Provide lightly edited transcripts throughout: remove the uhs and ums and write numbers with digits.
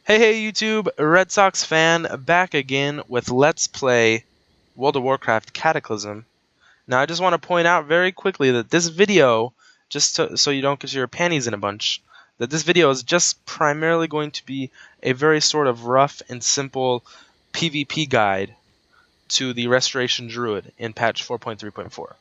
Hey YouTube, Red Sox fan back again with Let's Play World of Warcraft Cataclysm. Now I just want to point out very quickly that this video, so you don't get your panties in a bunch, that this video is just primarily going to be a very sort of rough and simple PvP guide to the Restoration Druid in patch 4.3.4.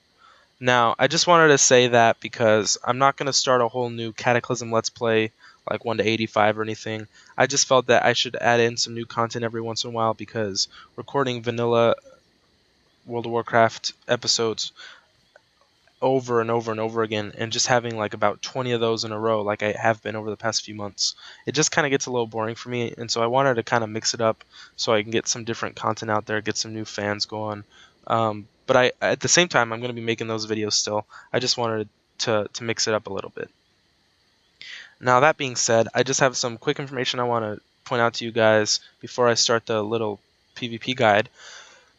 Now, I just wanted to say that because I'm not going to start a whole new Cataclysm Let's Play like 1 to 85 or anything. I just felt that I should add in some new content every once in a while because recording vanilla World of Warcraft episodes over and over and over again and just having like about 20 of those in a row like I have been over the past few months, it just kind of gets a little boring for me, and so I wanted to kind of mix it up so I can get some different content out there, get some new fans going. But at the same time, I'm going to be making those videos still. I just wanted to mix it up a little bit. Now that being said, I just have some quick information I want to point out to you guys before I start the little PvP guide.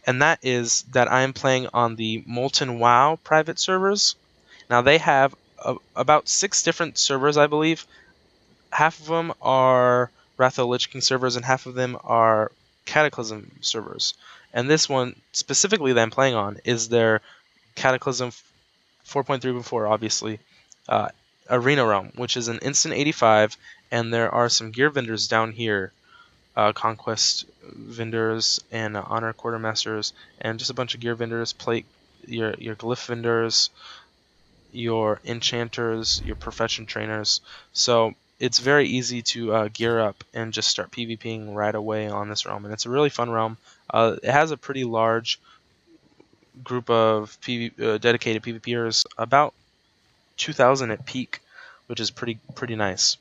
And that is that I am playing on the Molten WoW private servers. Now they have about 6 different servers, I believe. Half of them are Wrath of the Lich King servers, and half of them are Cataclysm servers. And this one specifically that I'm playing on is their Cataclysm 4.3.4, obviously, Arena Realm, which is an instant 85, and there are some gear vendors down here. Conquest vendors and honor quartermasters, and just a bunch of gear vendors, your glyph vendors, your enchanters, your profession trainers. So it's very easy to gear up and just start PvPing right away on this realm, and it's a really fun realm. It has a pretty large group of dedicated PvPers, about 2,000 at peak, which is pretty nice.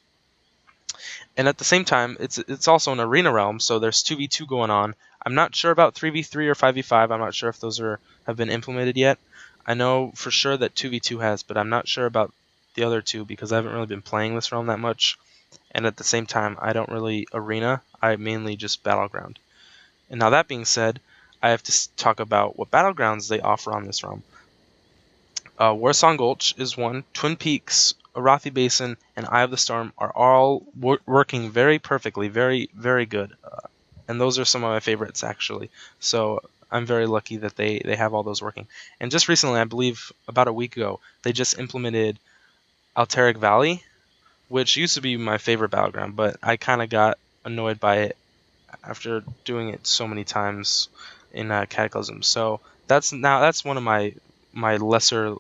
And at the same time, it's also an arena realm, so there's 2v2 going on. I'm not sure about 3v3 or 5v5. I'm not sure if those have been implemented yet. I know for sure that 2v2 has, but I'm not sure about the other two because I haven't really been playing this realm that much. And at the same time, I don't really arena. I mainly just battleground. And now that being said, I have to talk about what battlegrounds they offer on this realm. Warsong Gulch is one. Twin Peaks, Arathi Basin, and Eye of the Storm are all working very perfectly, very, very good. And those are some of my favorites, actually. So I'm very lucky that they have all those working. And just recently, I believe about a week ago, they just implemented Alteric Valley, which used to be my favorite battleground, but I kind of got annoyed by it after doing it so many times in Cataclysm. So that's one of my lesser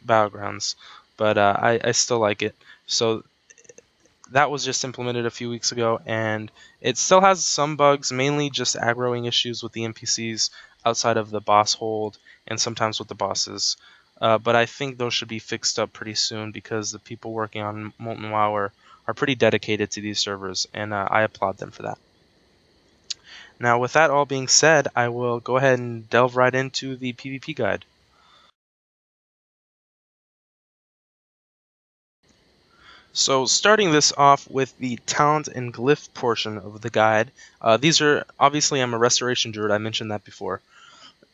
battlegrounds, but I still like it. So that was just implemented a few weeks ago, and it still has some bugs, mainly just aggroing issues with the NPCs outside of the boss hold and sometimes with the bosses. But I think those should be fixed up pretty soon because the people working on Molten WoW are pretty dedicated to these servers, and I applaud them for that. Now, with that all being said, I will go ahead and delve right into the PvP guide. So starting this off with the talent and glyph portion of the guide, these are, obviously I'm a restoration druid, I mentioned that before,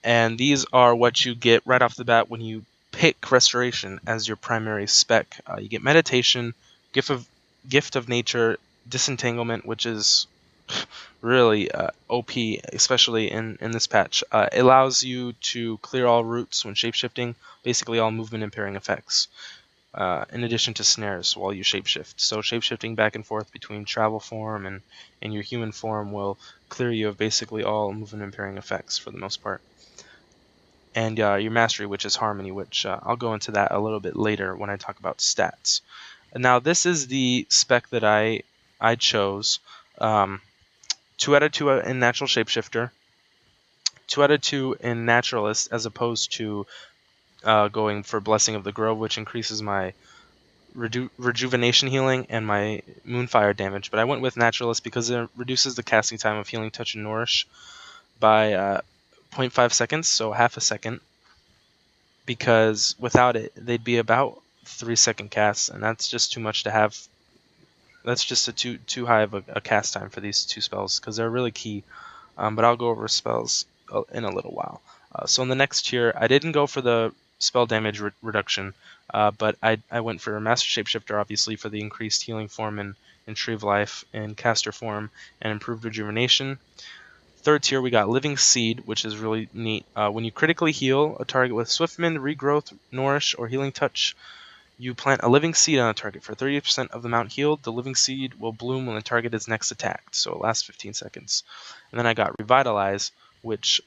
and these are what you get right off the bat when you pick restoration as your primary spec. You get meditation, gift of nature, disentanglement, which is really OP, especially in this patch. It allows you to clear all routes when shapeshifting, basically all movement impairing effects. In addition to snares while you shapeshift. So shapeshifting back and forth between travel form and your human form will clear you of basically all movement impairing effects for the most part. And your mastery, which is harmony, which I'll go into that a little bit later when I talk about stats. And now this is the spec that I chose. 2 out of 2 in natural shapeshifter, 2 out of 2 in naturalist, as opposed to going for Blessing of the Grove, which increases my rejuvenation healing and my Moonfire damage. But I went with Naturalist because it reduces the casting time of Healing Touch and Nourish by 0.5 seconds, so half a second. Because without it, they'd be about 3-second casts, and that's just too much to have. That's just too high of a cast time for these 2 spells because they're really key. But I'll go over spells in a little while. So in the next tier, I didn't go for the spell damage reduction, but I went for Master Shapeshifter, obviously, for the increased healing form and in Tree of Life in caster form, and improved rejuvenation. Third tier, we got Living Seed, which is really neat. When you critically heal a target with Swiftmend, Regrowth, Nourish, or Healing Touch, you plant a living seed on a target. For 30% of the amount healed, the living seed will bloom when the target is next attacked, so it lasts 15 seconds. And then I got Revitalize, which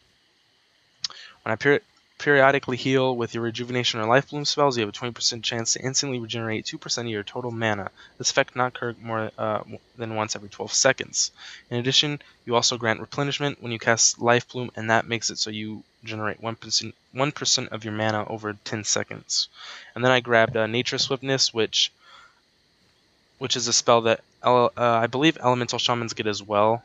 when I periodically heal with your Rejuvenation or Life Bloom spells, you have a 20% chance to instantly regenerate 2% of your total mana. This effect cannot occur more than once every 12 seconds. In addition, you also grant replenishment when you cast Life Bloom, and that makes it so you generate 1% of your mana over 10 seconds. And then I grabbed Nature Swiftness, which is a spell that I believe Elemental Shamans get as well.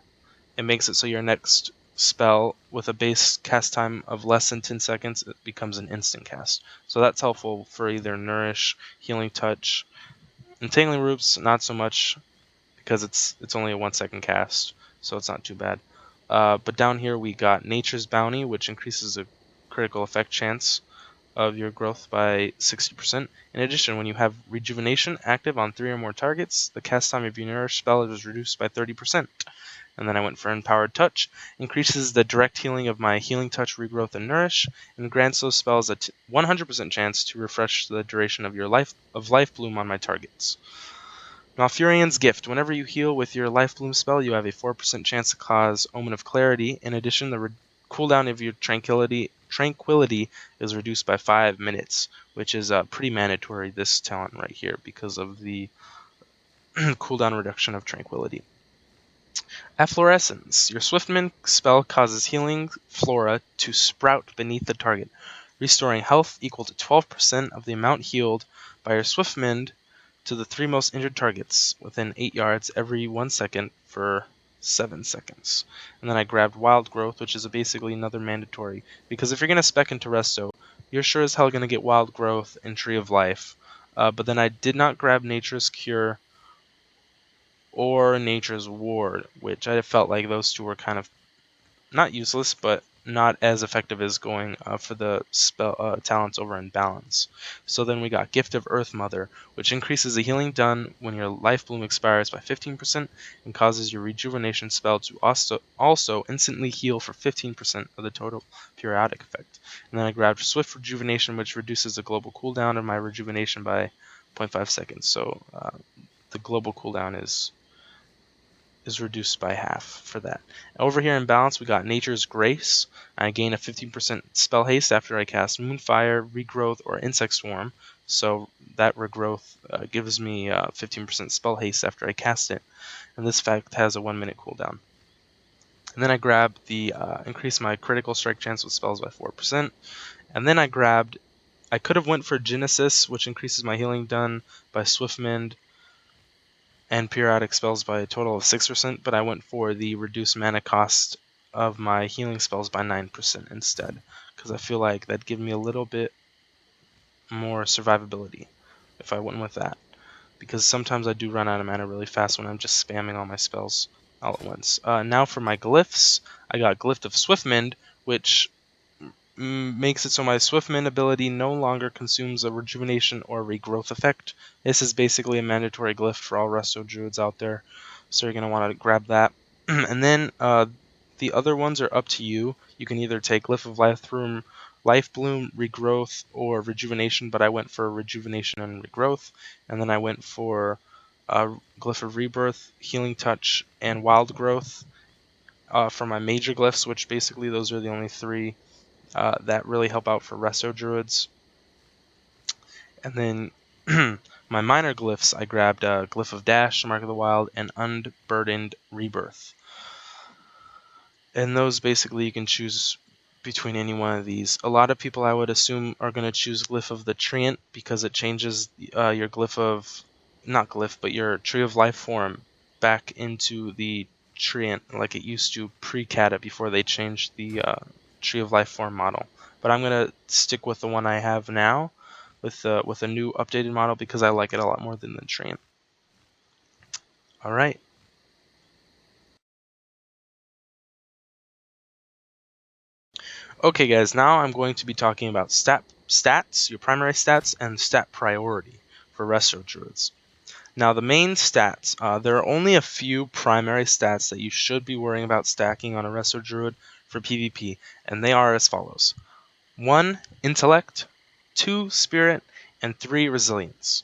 It makes it so your next spell with a base cast time of less than 10 seconds, it becomes an instant cast. So that's helpful for either Nourish, Healing Touch. Entangling Roots, not so much, because it's only a 1 second cast, so it's not too bad. But down here we got Nature's Bounty, which increases the critical effect chance of your growth by 60%. In addition, when you have Rejuvenation active on 3 or more targets, the cast time of your Nourish spell is reduced by 30%. And then I went for Empowered Touch, increases the direct healing of my Healing Touch, Regrowth, and Nourish, and grants those spells a 100% chance to refresh the duration of your Life Bloom on my targets. Malfurion's Gift. Whenever you heal with your Life Bloom spell, you have a 4% chance to cause Omen of Clarity. In addition, the cooldown of your Tranquility is reduced by 5 minutes, which is pretty mandatory, this talent right here, because of the cooldown reduction of Tranquility. Efflorescence. Your Swiftmend spell causes healing flora to sprout beneath the target, restoring health equal to 12% of the amount healed by your Swiftmend to the 3 most injured targets within 8 yards every 1 second for 7 seconds. And then I grabbed Wild Growth, which is basically another mandatory, because if you're going to spec into Resto, you're sure as hell going to get Wild Growth and Tree of Life. But then I did not grab Nature's Cure or Nature's Ward, which I felt like those two were kind of not useless, but not as effective as going for the spell talents over in Balance. So then we got Gift of Earth Mother, which increases the healing done when your Life Bloom expires by 15% and causes your Rejuvenation spell to also instantly heal for 15% of the total periodic effect. And then I grabbed Swift Rejuvenation, which reduces the global cooldown of my Rejuvenation by 0.5 seconds. So the global cooldown is reduced by half for that. Over here in Balance, we got Nature's Grace. I gain a 15% spell haste after I cast Moonfire, Regrowth, or Insect Swarm. So that Regrowth gives me 15% spell haste after I cast it. And this effect has a 1 minute cooldown. And then I grabbed the increase my critical strike chance with spells by 4%. And then I could have went for Genesis, which increases my healing done by Swiftmend and periodic spells by a total of 6%, but I went for the reduced mana cost of my healing spells by 9% instead, because I feel like that'd give me a little bit more survivability if I went with that, because sometimes I do run out of mana really fast when I'm just spamming all my spells all at once. Now for my Glyphs, I got Glyph of Swiftmend, which makes it so my Swiftmend ability no longer consumes a Rejuvenation or Regrowth effect. This is basically a mandatory glyph for all Resto Druids out there, so you're going to want to grab that. And then the other ones are up to you. You can either take Glyph of Life Bloom, Regrowth, or Rejuvenation, but I went for Rejuvenation and Regrowth. And then I went for Glyph of Rebirth, Healing Touch, and Wild Growth for my major glyphs, which basically those are the only 3 that really help out for Resto Druids. And then my minor glyphs, I grabbed Glyph of Dash, Mark of the Wild, and Unburdened Rebirth. And those basically you can choose between any one of these. A lot of people, I would assume, are going to choose Glyph of the Treant because it changes your Glyph of, not Glyph, but your Tree of Life form back into the Treant like it used to pre-Cata before they changed the Tree of Life form model. But I'm going to stick with the one I have now with a new updated model because I like it a lot more than the Treant. Alright. Okay guys, now I'm going to be talking about stats, your primary stats, and stat priority for Resto Druids. Now the main stats, there are only a few primary stats that you should be worrying about stacking on a Resto Druid for PvP, and they are as follows. 1. Intellect, 2. Spirit, and 3. Resilience.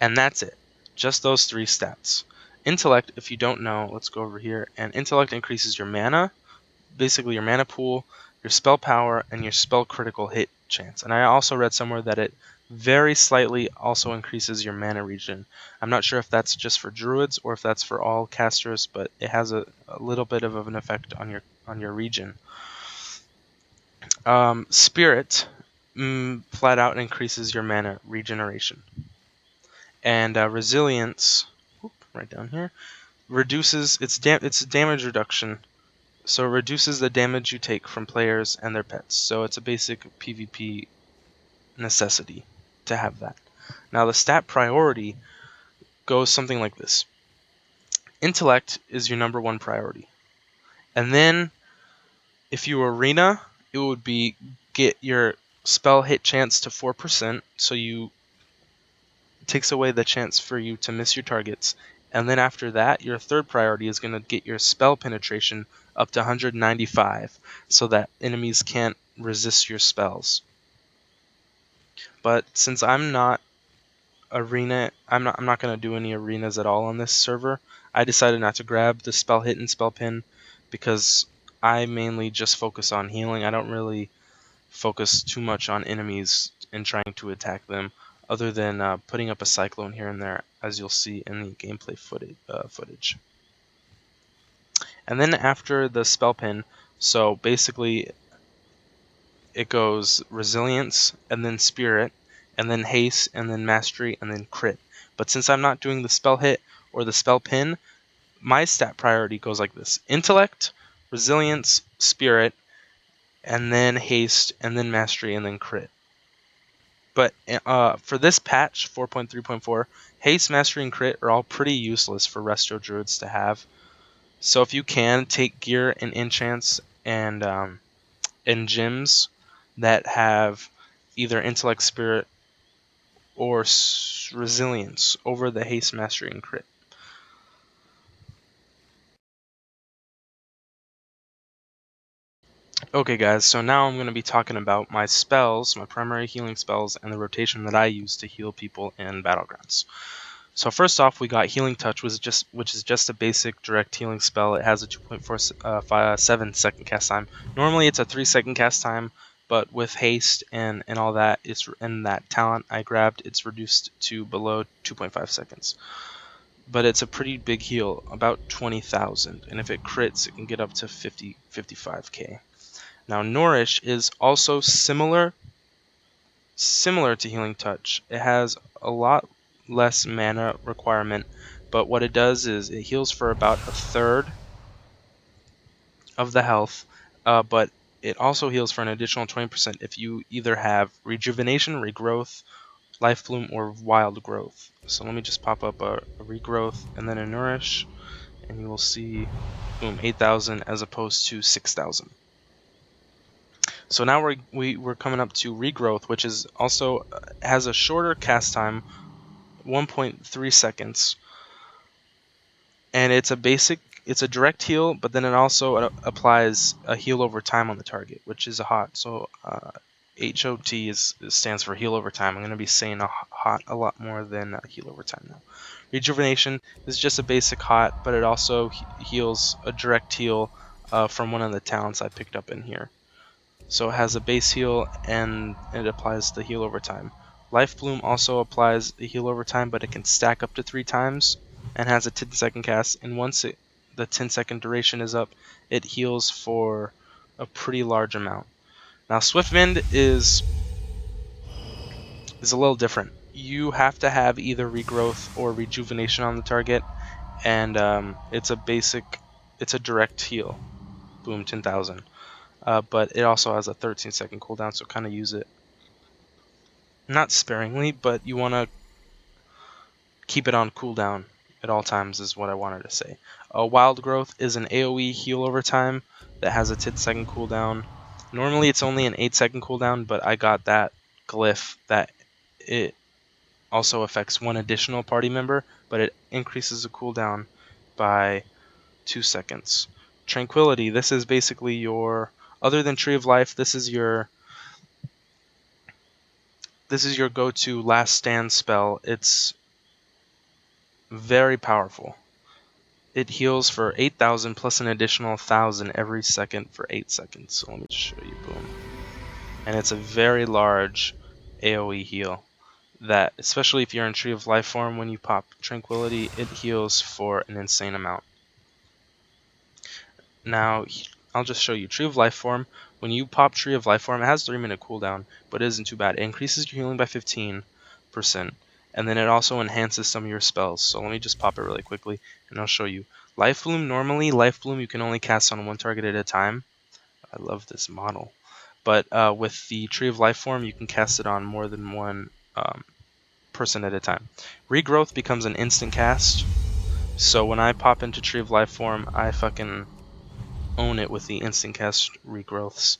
And that's it. Just those 3 stats. Intellect, if you don't know, let's go over here, and Intellect increases your mana, basically your mana pool, your spell power, and your spell critical hit chance. And I also read somewhere that it very slightly also increases your mana regen. I'm not sure if that's just for druids or if that's for all casters, but it has a little bit of an effect on your regen. Spirit flat out increases your mana regeneration. And resilience, right down here, reduces its damage reduction. So it reduces the damage you take from players and their pets. So it's a basic PvP necessity to have that. Now the stat priority goes something like this. Intellect is your number 1 priority. And then if you arena, it would be get your spell hit chance to 4%, so it takes away the chance for you to miss your targets. And then after that, your third priority is going to get your spell penetration up to 195 so that enemies can't resist your spells. But since I'm not not going to do any arenas at all on this server, I decided not to grab the spell hit and spell pin because I mainly just focus on healing. I don't really focus too much on enemies and trying to attack them, other than putting up a cyclone here and there, as you'll see in the gameplay footage. And then after the spell pin, so basically it goes resilience, and then spirit, and then haste, and then mastery, and then crit. But since I'm not doing the spell hit or the spell pin, my stat priority goes like this: intellect, resilience, spirit, and then haste, and then mastery, and then crit. But for this patch, 4.3.4, haste, mastery, and crit are all pretty useless for Resto Druids to have. So if you can, take gear and enchants and gems that have either intellect, spirit, or resilience over the haste, mastery, and crit. Okay guys, so now I'm going to be talking about my spells, my primary healing spells, and the rotation that I use to heal people in Battlegrounds. So first off, we got Healing Touch, which is just a basic direct healing spell. It has a 2.47 second cast time. Normally it's a 3-second cast time, but with haste and all that, and that talent I grabbed, it's reduced to below 2.5 seconds. But it's a pretty big heal, about 20,000, and if it crits, it can get up to 55k. Now Nourish is also similar to Healing Touch. It has a lot less mana requirement, but what it does is it heals for about a third of the health, but it also heals for an additional 20% if you either have Rejuvenation, Regrowth, Life Bloom, or Wild Growth. So let me just pop up a Regrowth and then a Nourish, and you will see, boom, 8,000 as opposed to 6,000. So now we're coming up to Regrowth, which is also has a shorter cast time, 1.3 seconds, and it's a direct heal, but then it also applies a heal over time on the target, which is a hot. So HOT stands for heal over time. I'm going to be saying a hot a lot more than heal over time now. Rejuvenation is just a basic hot, but it also heals a direct heal from one of the talents I picked up in here. So it has a base heal and it applies the heal over time. Life Bloom also applies the heal over time, but it can stack up to 3 times and has a 10-second cast. And once the 10-second duration is up, it heals for a pretty large amount. Now Swift Mend is a little different. You have to have either Regrowth or Rejuvenation on the target, and it's a direct heal. Boom, 10,000. But it also has a 13-second cooldown, so kind of use it not sparingly, but you want to keep it on cooldown at all times is what I wanted to say. Wild Growth is an AoE heal over time that has a 10-second cooldown. Normally it's only an 8-second cooldown, but I got that glyph that it also affects one additional party member, but it increases the cooldown by 2 seconds. Tranquility, this is basically your, other than Tree of Life, this is your go-to last stand spell. It's very powerful. It heals for 8,000 plus an additional 1,000 every second for 8 seconds. So let me show you, boom. And it's a very large AoE heal that, especially if you're in Tree of Life form, when you pop Tranquility, it heals for an insane amount. Now, I'll just show you Tree of Life form. When you pop Tree of Life form, it has 3-minute cooldown, but it isn't too bad. It increases your healing by 15%, and then it also enhances some of your spells. So let me just pop it really quickly, and I'll show you. Life Bloom, normally Life Bloom you can only cast on one target at a time. I love this model. But with the Tree of Life form, you can cast it on more than one person at a time. Regrowth becomes an instant cast. So when I pop into Tree of Life form, I fucking own it with the instant cast regrowths.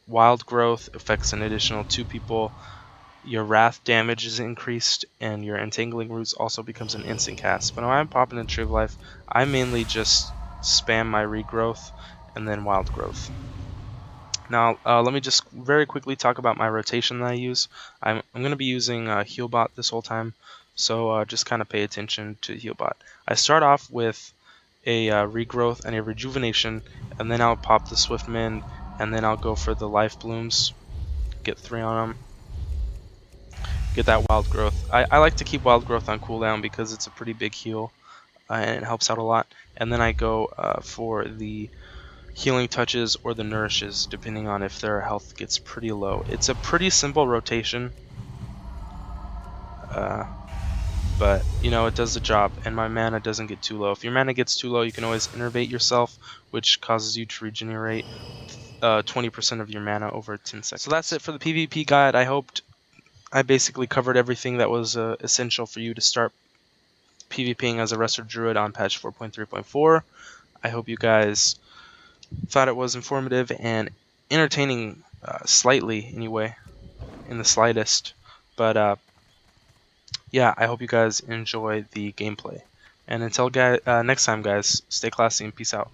Wild Growth affects an additional 2 people. Your Wrath damage is increased, and your Entangling Roots also becomes an instant cast. But when I'm popping into Tree of Life, I mainly just spam my regrowth and then Wild Growth. Now, let me just very quickly talk about my rotation that I use. I'm going to be using Healbot this whole time, so just kind of pay attention to Healbot. I start off with a Regrowth and a Rejuvenation, and then I'll pop the Swift Mend, and then I'll go for the Life Blooms, get 3 on them, get that Wild Growth. I like to keep Wild Growth on cooldown because it's a pretty big heal, and it helps out a lot. And then I go for the Healing Touches or the Nourishes, depending on if their health gets pretty low. It's a pretty simple rotation, but you know, it does the job, and my mana doesn't get too low. If your mana gets too low, you can always Innervate yourself, which causes you to regenerate 20% of your mana over 10 seconds. So that's it for the PvP guide. I hoped I basically covered everything that was essential for you to start PvPing as a Restored Druid on patch 4.3.4. I hope you guys thought it was informative and entertaining, slightly anyway, in the slightest. But yeah, I hope you guys enjoy the gameplay. And until next time, guys, stay classy and peace out.